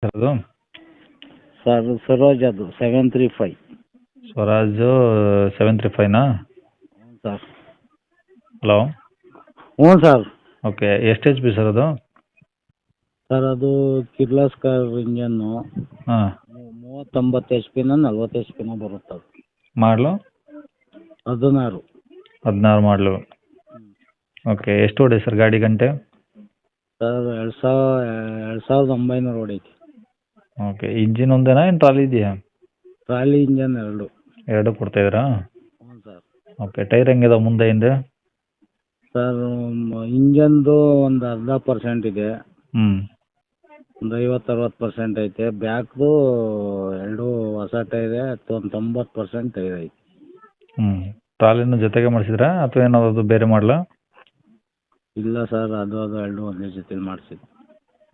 ಅದು ಸರ್ ಸರೋಜ್ ಅದು 735. ಸ್ವರಾಜು 735ನಾ? ಹ್ಞೂ ಸರ್. ಹಲೋ. ಹ್ಞೂ ಸರ್. ಓಕೆ, ಎಷ್ಟು ಎಚ್ ಪಿ ಸರ್ ಅದು? ಸರ್ ಅದು ಕಿರ್ಲೋಸ್ಕರ್ ಇಂಜನ್ನು. ಹಾಂ. 39 ಎಚ್ ಪಿನ 40 ಎಚ್ ಪಿನ ಬರುತ್ತೆ ಅದು. ಮಾಡಲು 16. 16 ಮಾಡಲು. ಓಕೆ, ಎಷ್ಟು ಹೊಡೆ ಸರ್ ಗಾಡಿ ಗಂಟೆ? ಸರ್ 2900 ಹೊಡೈತಿ. ಓಕೆ, ಇಂಜಿನ್ ಒಂದೇನಾ ಏನು ಟ್ರಾಲಿ ಇದೆಯಾ? Trolley engine 2. ಎರಡು ಕೊಡ್ತಾಯಿದ್ದೀರಾ? ಹ್ಞೂ ಸರ್. ಓಕೆ, ಟೈರ್ ಹೆಂಗಿದಾವೆ ಮುಂದೆ ಹಿಂದೆ? ಸರ್ ಇಂಜನ್ದು ಒಂದು 10% ಇದೆ. ಹ್ಞೂ. ಒಂದು 50-60% ಐತೆ. ಬ್ಯಾಕ್ದು 2 ಹೊಸ ಟೈರ್ ಒಂದು 90% ಟೈರ್ ಐತೆ. ಹ್ಞೂ. ಟ್ರಾಲಿನೂ ಜೊತೆಗೆ ಮಾಡಿಸಿದ್ರಾ ಅಥವಾ ಏನಾದ್ರು ಬೇರೆ ಮಾಡಲಾ? ಇಲ್ಲ ಸರ್, ಅದು 2 ಒಂದೇ ಜೊತೆಲಿ ಮಾಡಿಸಿದ್ದು.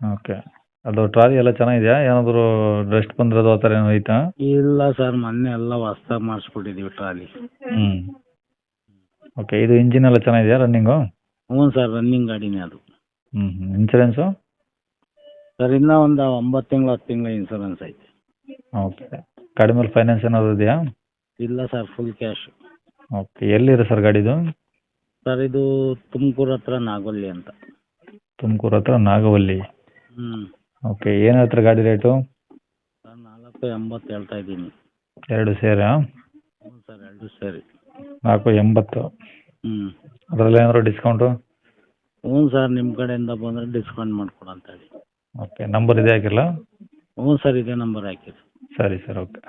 ಓಕೆ, ಅದು ಟ್ರಾಲಿ ಎಲ್ಲ ಚೆನ್ನಾಗಿದೆಯಾ? ಏನಾದರೂ ರೆಸ್ಟ್ ಬಂದಿರೋದು ಆ ಥರ ಏನೋ ಐತಾ? ಇಲ್ಲ ಸರ್, ಮೊನ್ನೆ ಎಲ್ಲ ಹೊಸ್ದಾಗಿ ಮಾಡಿಸ್ಬಿಟ್ಟಿದ್ದೀವಿ ಟ್ರಾಲಿ. ಹ್ಞೂ. ಓಕೆ, ಇದು ಇಂಜಿನ್ ಎಲ್ಲ ಚೆನ್ನಾಗಿದೆಯಾ ರನ್ನಿಂಗು? ಹ್ಞೂ ಸರ್, ರನ್ನಿಂಗ್ ಗಾಡಿನೇ ಅದು. ಹ್ಞೂ ಹ್ಞೂ. ಇನ್ಸೂರೆನ್ಸು? ಸರ್ ಇನ್ನೂ ಒಂದು 9 ತಿಂಗಳು 10 ತಿಂಗಳು ಇನ್ಸೂರೆನ್ಸ್ ಐತೆ. ಓಕೆ, ಗಾಡಿ ಮೇಲೆ ಫೈನಾನ್ಸ್ ಏನಾದರೂ ಇದೆಯಾ? ಇಲ್ಲ ಸರ್, ಫುಲ್ ಕ್ಯಾಶ್. ಓಕೆ, ಎಲ್ಲಿದೆ ಸರ್ ಗಾಡಿದು? ಸರ್ ಇದು ತುಮಕೂರು ಹತ್ರ ನಾಗೋಲ್ಲಿ ಅಂತ. ತುಮಕೂರು ಹತ್ರ ನಾಗವಲ್ಲಿ. ಹ್ಞೂ. ಓಕೆ, ಏನು ಹೇಳ್ತಾರೆ ಗಾಡಿ ರೇಟು? ಸರ್ 480 ಹೇಳ್ತಾ ಇದ್ದೀನಿ. ಎರಡು ಸೇರಾ? ಹ್ಞೂ ಸರ್, 2 ಸೇರಿ. 480. ಹ್ಞೂ. ಅದರಲ್ಲಿ ಏನಾದರೂ ಡಿಸ್ಕೌಂಟು? ಹ್ಞೂ ಸರ್, ನಿಮ್ಮ ಕಡೆಯಿಂದ ಬಂದರೆ ಡಿಸ್ಕೌಂಟ್ ಮಾಡ್ಕೊಡು ಅಂತ ಹೇಳಿ. ಓಕೆ, ನಂಬರ್ ಇದೆ ಹಾಕಿರಲಾ? ಹ್ಞೂ ಸರ್, ಇದೇ ನಂಬರ್ ಹಾಕಿರಿ. ಸರಿ ಸರ್, ಓಕೆ.